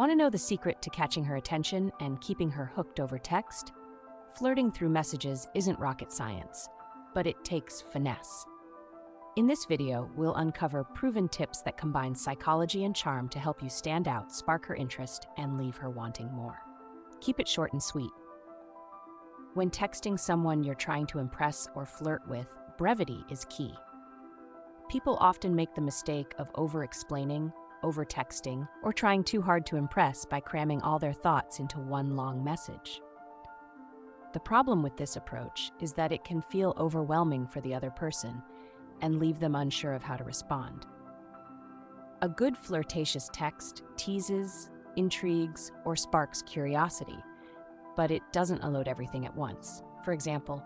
Want to know the secret to catching her attention and keeping her hooked over text? Flirting through messages isn't rocket science, but it takes finesse. In this video, we'll uncover proven tips that combine psychology and charm to help you stand out, spark her interest, and leave her wanting more. Keep it short and sweet. When texting someone you're trying to impress or flirt with, brevity is key. People often make the mistake of over-explaining, over-texting, or trying too hard to impress by cramming all their thoughts into one long message. The problem with this approach is that it can feel overwhelming for the other person and leave them unsure of how to respond. A good flirtatious text teases, intrigues, or sparks curiosity, but it doesn't unload everything at once. For example,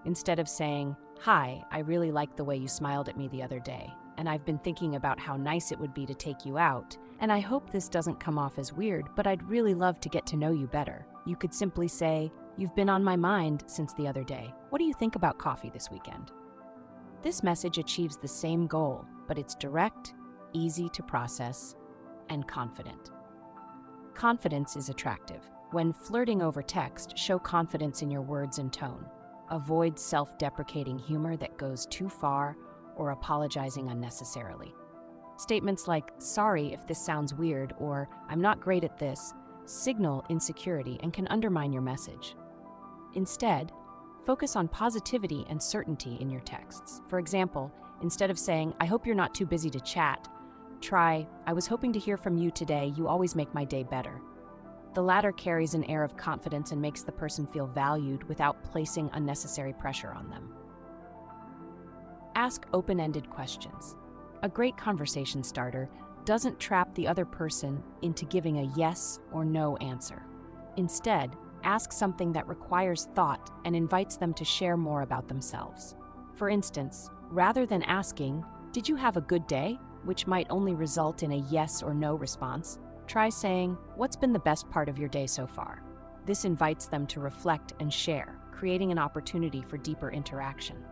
instead of saying, "Hi, I really liked the way you smiled at me the other day, and I've been thinking about how nice it would be to take you out, and I hope this doesn't come off as weird, but I'd really love to get to know you better," you could simply say, "You've been on my mind since the other day. What do you think about coffee this weekend?" This message achieves the same goal, but it's direct, easy to process, and confident. Confidence is attractive. When flirting over text, show confidence in your words and tone. Avoid self-deprecating humor that goes too far or apologizing unnecessarily. Statements like, "Sorry if this sounds weird," or "I'm not great at this," signal insecurity and can undermine your message. Instead, focus on positivity and certainty in your texts. For example, instead of saying, "I hope you're not too busy to chat," try, "I was hoping to hear from you today. You always make my day better." The latter carries an air of confidence and makes the person feel valued without placing unnecessary pressure on them. Ask open-ended questions. A great conversation starter doesn't trap the other person into giving a yes or no answer. Instead, ask something that requires thought and invites them to share more about themselves. For instance, rather than asking, "Did you have a good day?" which might only result in a yes or no response, try saying, "What's been the best part of your day so far?" This invites them to reflect and share, creating an opportunity for deeper interaction.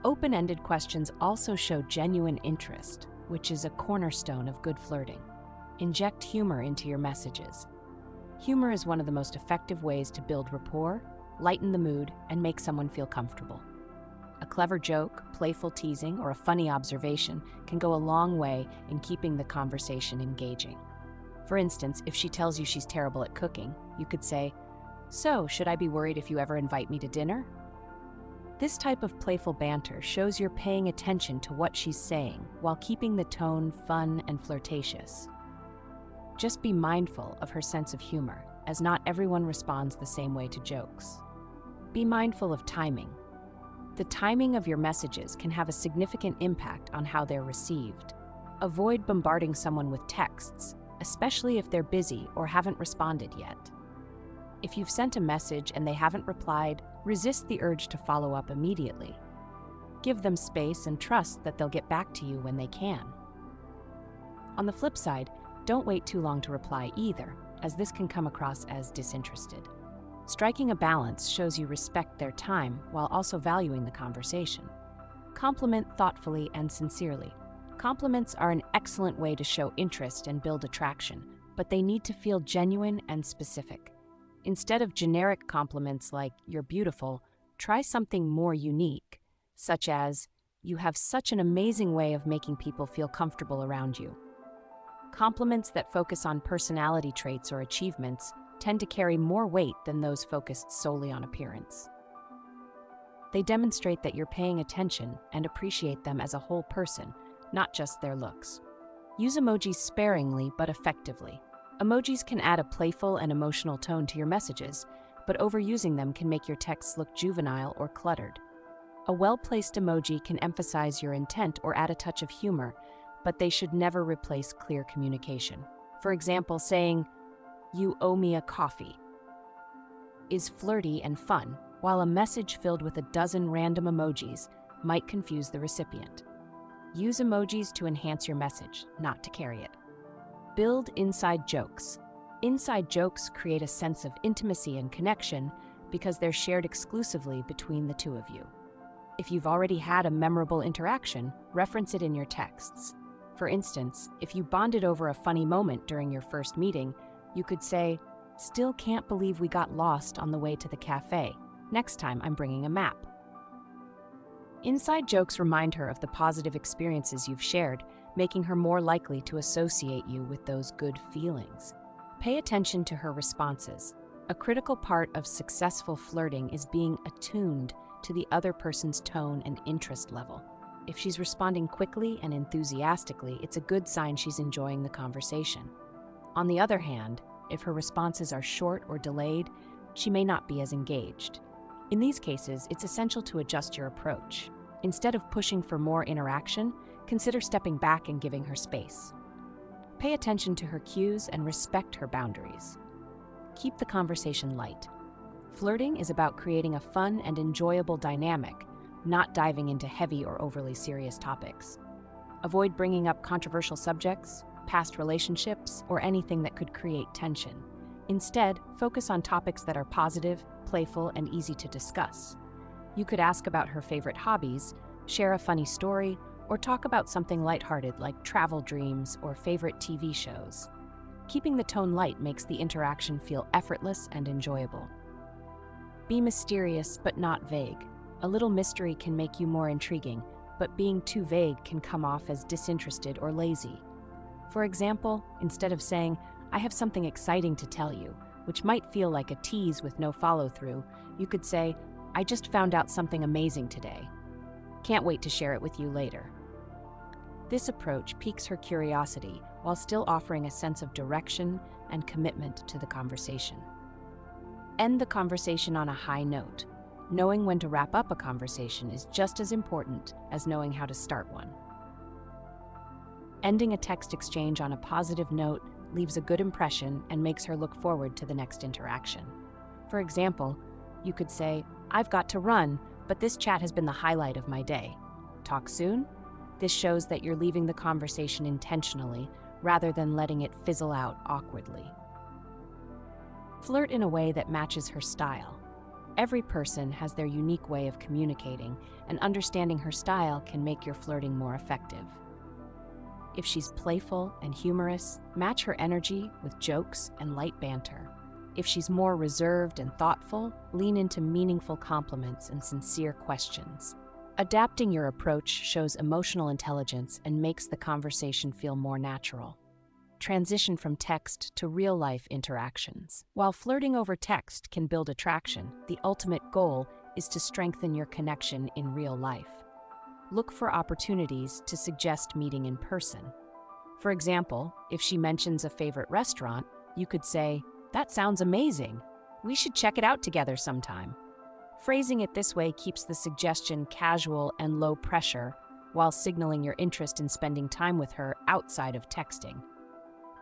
Open-ended questions also show genuine interest, which is a cornerstone of good flirting. Inject humor into your messages. Humor is one of the most effective ways to build rapport, lighten the mood, and make someone feel comfortable. A clever joke, playful teasing, or a funny observation can go a long way in keeping the conversation engaging. For instance, if she tells you she's terrible at cooking, you could say, "So, should I be worried if you ever invite me to dinner?" This type of playful banter shows you're paying attention to what she's saying while keeping the tone fun and flirtatious. Just be mindful of her sense of humor, as not everyone responds the same way to jokes. Be mindful of timing. The timing of your messages can have a significant impact on how they're received. Avoid bombarding someone with texts, especially if they're busy or haven't responded yet. If you've sent a message and they haven't replied, resist the urge to follow up immediately. Give them space and trust that they'll get back to you when they can. On the flip side, don't wait too long to reply either, as this can come across as disinterested. Striking a balance shows you respect their time while also valuing the conversation. Compliment thoughtfully and sincerely. Compliments are an excellent way to show interest and build attraction, but they need to feel genuine and specific. Instead of generic compliments like "you're beautiful," try something more unique, such as, "You have such an amazing way of making people feel comfortable around you." Compliments that focus on personality traits or achievements tend to carry more weight than those focused solely on appearance. They demonstrate that you're paying attention and appreciate them as a whole person, not just their looks. Use emojis sparingly but effectively. Emojis can add a playful and emotional tone to your messages, but overusing them can make your texts look juvenile or cluttered. A well-placed emoji can emphasize your intent or add a touch of humor, but they should never replace clear communication. For example, saying, "You owe me a coffee," is flirty and fun, while a message filled with a dozen random emojis might confuse the recipient. Use emojis to enhance your message, not to carry it. Build inside jokes. Inside jokes create a sense of intimacy and connection because they're shared exclusively between the two of you. If you've already had a memorable interaction, reference it in your texts. For instance, if you bonded over a funny moment during your first meeting, You could say, "Still can't believe we got lost on the way to the cafe. Next time I'm bringing a map." Inside jokes remind her of the positive experiences you've shared, making her more likely to associate you with those good feelings. Pay attention to her responses. A critical part of successful flirting is being attuned to the other person's tone and interest level. If she's responding quickly and enthusiastically, it's a good sign she's enjoying the conversation. On the other hand, if her responses are short or delayed, she may not be as engaged. In these cases, it's essential to adjust your approach. Instead of pushing for more interaction, consider stepping back and giving her space. Pay attention to her cues and respect her boundaries. Keep the conversation light. Flirting is about creating a fun and enjoyable dynamic, not diving into heavy or overly serious topics. Avoid bringing up controversial subjects, past relationships, or anything that could create tension. Instead, focus on topics that are positive, playful, and easy to discuss. You could ask about her favorite hobbies, share a funny story, or talk about something lighthearted like travel dreams or favorite TV shows. Keeping the tone light makes the interaction feel effortless and enjoyable. Be mysterious but not vague. A little mystery can make you more intriguing, but being too vague can come off as disinterested or lazy. For example, instead of saying, "I have something exciting to tell you," which might feel like a tease with no follow-through, you could say, "I just found out something amazing today. Can't wait to share it with you later." This approach piques her curiosity while still offering a sense of direction and commitment to the conversation. End the conversation on a high note. Knowing when to wrap up a conversation is just as important as knowing how to start one. Ending a text exchange on a positive note leaves a good impression and makes her look forward to the next interaction. For example, you could say, "I've got to run, but this chat has been the highlight of my day. Talk soon?" This shows that you're leaving the conversation intentionally rather than letting it fizzle out awkwardly. Flirt in a way that matches her style. Every person has their unique way of communicating, and understanding her style can make your flirting more effective. If she's playful and humorous, match her energy with jokes and light banter. If she's more reserved and thoughtful, lean into meaningful compliments and sincere questions. Adapting your approach shows emotional intelligence and makes the conversation feel more natural. Transition from text to real-life interactions. While flirting over text can build attraction, the ultimate goal is to strengthen your connection in real life. Look for opportunities to suggest meeting in person. For example, if she mentions a favorite restaurant, you could say, "That sounds amazing. We should check it out together sometime." Phrasing it this way keeps the suggestion casual and low pressure while signaling your interest in spending time with her outside of texting.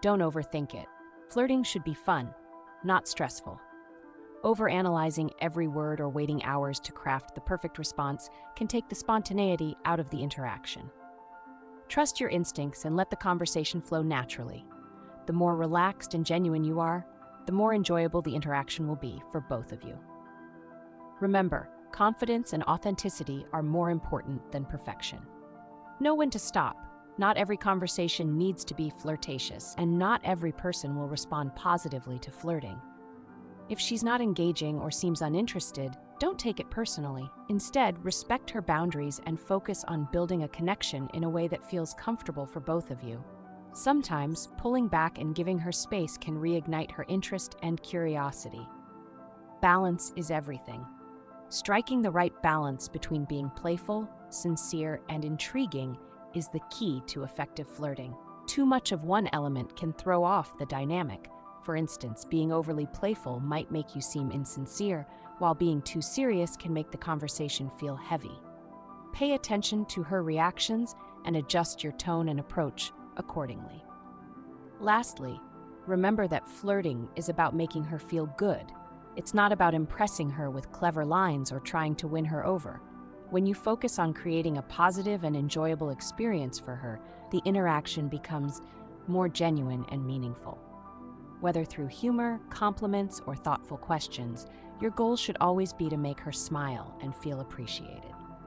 Don't overthink it. Flirting should be fun, not stressful. Overanalyzing every word or waiting hours to craft the perfect response can take the spontaneity out of the interaction. Trust your instincts and let the conversation flow naturally. The more relaxed and genuine you are, the more enjoyable the interaction will be for both of you. Remember, confidence and authenticity are more important than perfection. Know when to stop. Not every conversation needs to be flirtatious, and not every person will respond positively to flirting. If she's not engaging or seems uninterested, don't take it personally. Instead, respect her boundaries and focus on building a connection in a way that feels comfortable for both of you. Sometimes, pulling back and giving her space can reignite her interest and curiosity. Balance is everything. Striking the right balance between being playful, sincere, and intriguing is the key to effective flirting. Too much of one element can throw off the dynamic. For instance, being overly playful might make you seem insincere, while being too serious can make the conversation feel heavy. Pay attention to her reactions and adjust your tone and approach accordingly. Lastly, remember that flirting is about making her feel good. It's not about impressing her with clever lines or trying to win her over. When you focus on creating a positive and enjoyable experience for her, the interaction becomes more genuine and meaningful. Whether through humor, compliments, or thoughtful questions, your goal should always be to make her smile and feel appreciated.